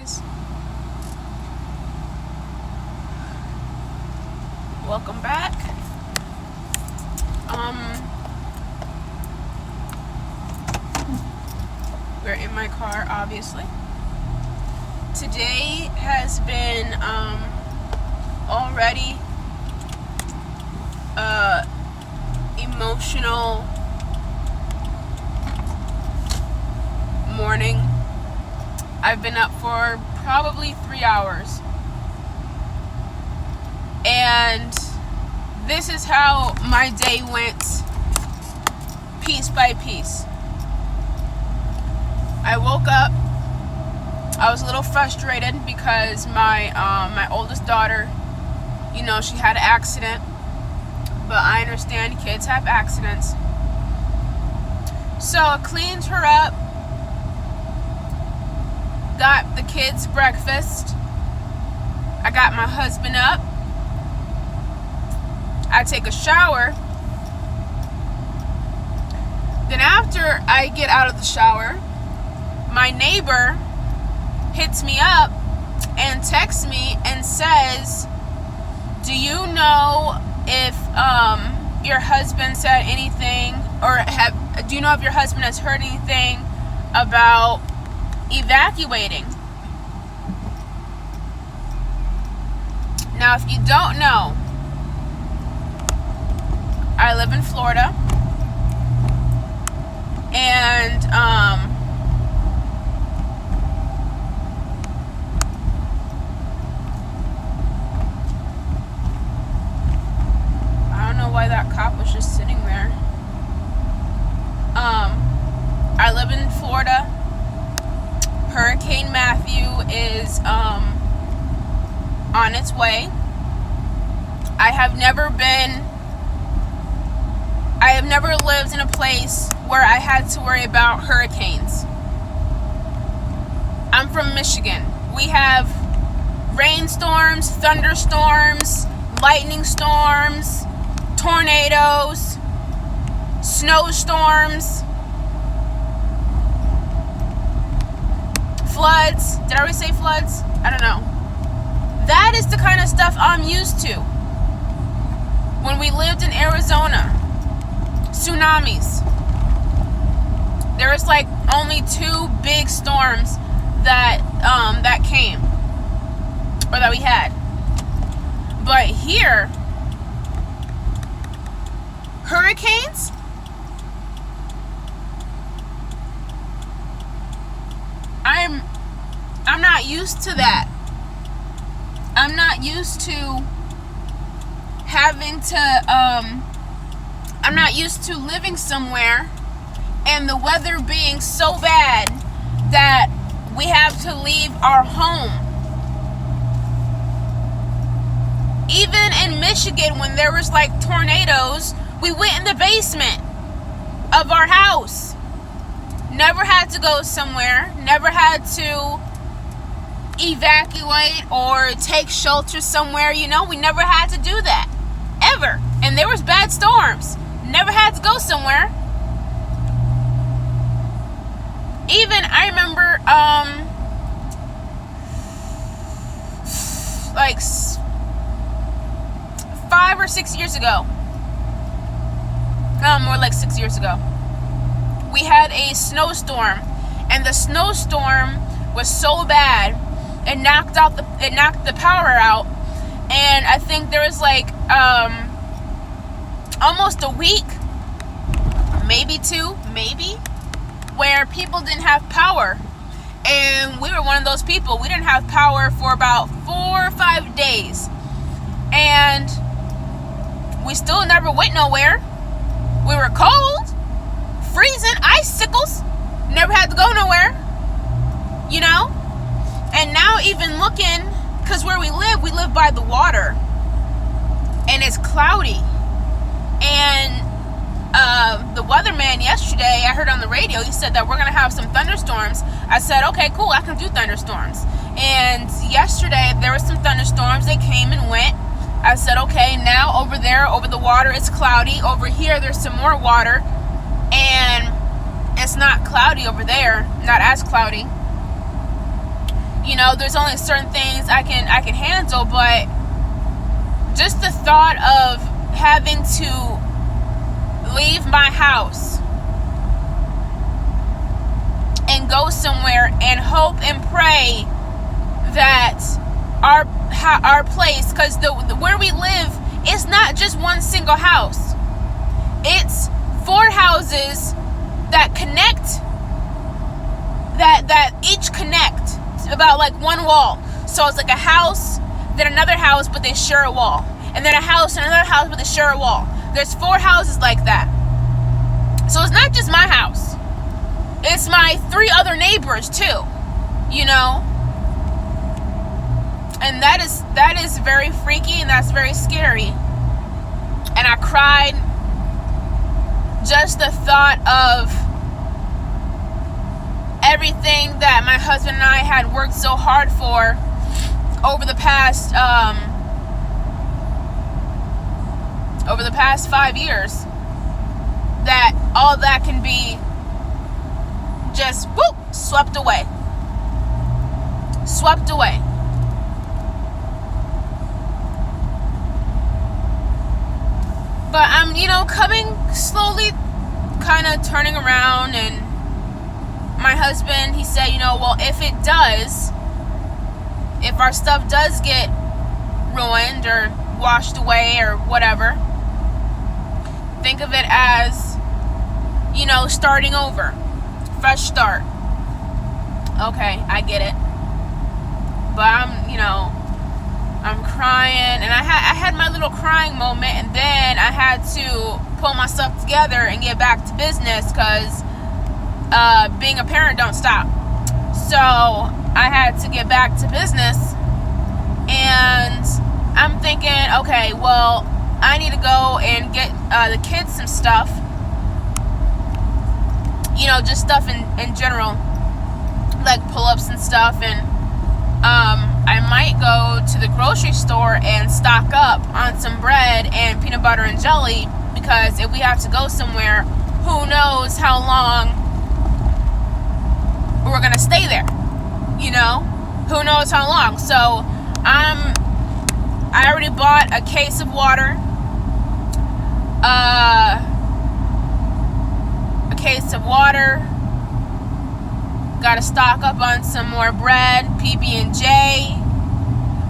guys. Welcome back. We're in my car, obviously. Today has been already emotional morning. I've been up for probably 3 hours, and this is how my day went, piece by piece. I woke up. I was a little frustrated because my oldest daughter, she had an accident. But I understand kids have accidents. So I cleaned her up, got the kids breakfast. I got my husband up. I take a shower. Then after I get out of the shower, my neighbor hits me up and texts me and says, do you know if your husband said anything, or do you know if your husband has heard anything about evacuating? Now, if you don't know, I live in Florida, and I don't know why that cop was just sitting there. I live in Florida. Hurricane Matthew is on its way. I have never lived in a place where I had to worry about hurricanes. I'm from Michigan. We have rainstorms, thunderstorms, lightning storms, tornadoes, snowstorms, floods. Did I already say floods? I don't know. That is the kind of stuff I'm used to. When we lived in Arizona, tsunamis. There was like only 2 big storms that came, or that we had. But here, hurricanes? I'm not used to that. I'm not used to having to I'm not used to living somewhere and the weather being so bad that we have to leave our home. Even in Michigan, when there was like tornadoes, we went in the basement of our house. Never had to go somewhere. Never had to evacuate or take shelter somewhere. We never had to do that. Ever. And there was bad storms. Never had to go somewhere. Even, I remember, like 5 or 6 years ago. More like 6 years ago. We had a snowstorm, and the snowstorm was so bad, it knocked the power out, and I think there was like almost a week, maybe 2, where people didn't have power, and we were one of those people. We didn't have power for about 4 or 5 days, and we still never went nowhere. We were cold, freezing, icicles, never had to go nowhere, and now even looking, because where we live by the water, and it's cloudy, and the weatherman yesterday, I heard on the radio, he said that we're going to have some thunderstorms. I said, okay, cool, I can do thunderstorms. And yesterday, there were some thunderstorms. They came and went. I said, okay, now over there, over the water, it's cloudy. Over here, there's some more water. And it's not cloudy over there. Not as cloudy. there's only certain things I can handle, but just the thought of having to leave my house and go somewhere and hope and pray that our place, because where we live, it's not just one single house. It's 4 houses that connect, that each connect about like one wall. So it's like a house, then another house, but they share a wall, and then a house and another house, but they share a wall. There's 4 houses like that. So it's not just my house. It's my 3 other neighbors too, And that is very freaky, and that's very scary. And I cried. Just the thought of everything that my husband and I had worked so hard for over the past 5 years, that all that can be just swept away. But I'm coming slowly, kind of turning around. And my husband, he said, well, if our stuff does get ruined or washed away or whatever, think of it as, starting over. Fresh start. Okay, I get it. But I'm crying, and I had my little crying moment, and then I had to pull myself together and get back to business, because being a parent don't stop. So I had to get back to business, and I'm thinking, okay, well, I need to go and get the kids some stuff, just stuff in general, like pull-ups and stuff. And I might go to the grocery store and stock up on some bread and peanut butter and jelly, because if we have to go somewhere, who knows how long we're gonna stay there, who knows how long. So I already bought a case of water, gotta stock up on some more bread, PB&J,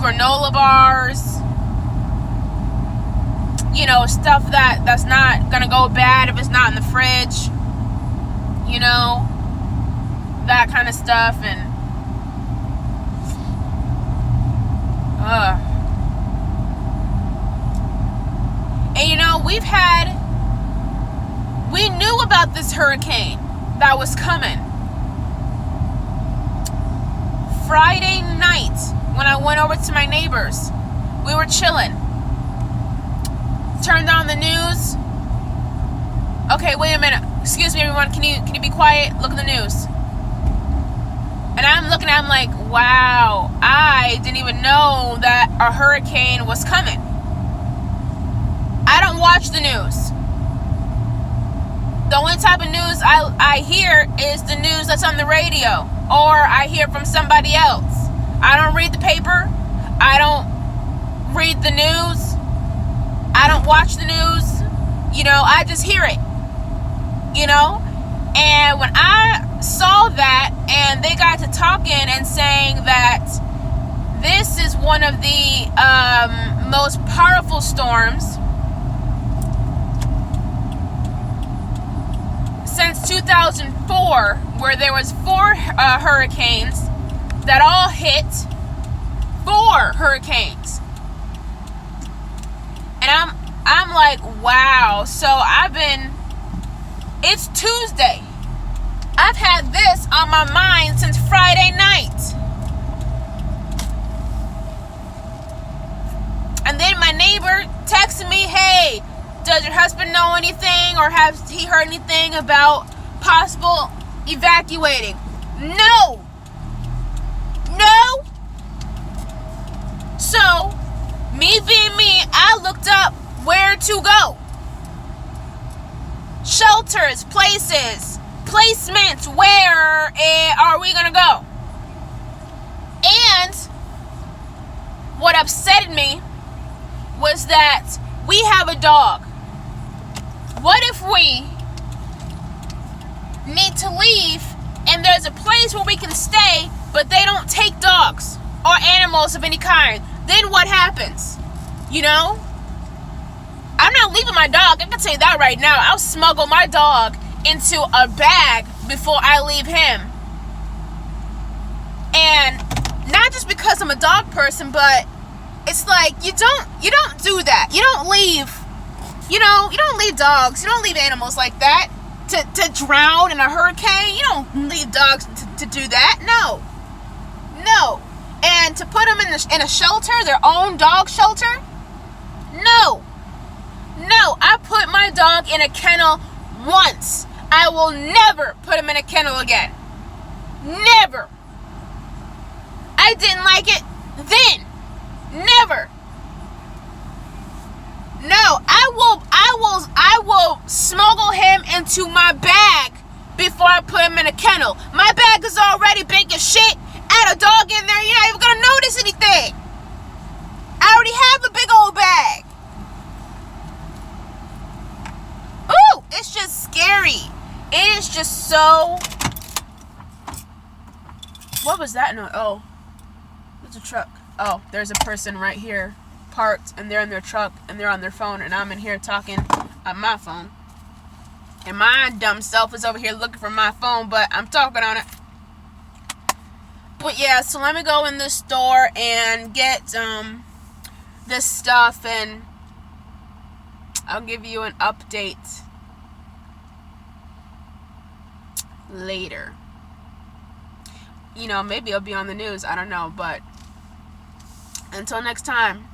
granola bars, stuff that's not gonna go bad if it's not in the fridge, that kind of stuff. And we knew about this hurricane that was coming. Friday night, when I went over to my neighbors, we were chilling. Turned on the news. Okay, wait a minute. Excuse me, everyone. Can you be quiet? Look at the news. And I'm looking at, I'm like, wow, I didn't even know that a hurricane was coming. I don't watch the news. The only type of news I hear is the news that's on the radio, or I hear from somebody else. I don't read the paper. I don't read the news. I don't watch the news. I just hear it. And when I saw that, and they got to talking and saying that this is one of the most powerful storms since 2004, where there was 4 hurricanes that all hit. 4 hurricanes. And I'm like, wow. So it's Tuesday. I've had this on my mind since Friday night. And then my neighbor texted me, hey, does your husband know anything, or has he heard anything about possible evacuating? No. So, me being me, I looked up where to go. Shelters, places, placements, where are we going to go? upset me was that we have a dog. What if we need to leave and there's a place where we can stay, but they don't take dogs or animals of any kind? Then what happens? You know? I'm not leaving my dog. I can tell you that right now. I'll smuggle my dog into a bag before I leave him. And not just because I'm a dog person, but it's like you don't do that. You don't leave, you don't leave dogs, you don't leave animals like that to drown in a hurricane. You don't leave dogs to do that. No. And to put them in a shelter, their own dog shelter? No. I put my dog in a kennel once. I will never put him in a kennel again. Never. I didn't like it then. Never. No, I will smuggle him into my bag before I put him in a kennel. My bag is already big as shit. Add a dog in there, you're not even gonna notice anything. I already have a big old bag. Ooh, it's just scary. It is just so... What was that noise? Oh, it's a truck. Oh, there's a person right here parked, and they're in their truck, and they're on their phone, and I'm in here talking on my phone. And my dumb self is over here looking for my phone, but I'm talking on it. But yeah, so let me go in this store and get this stuff, and I'll give you an update later. Maybe it'll be on the news. I don't know, but until next time.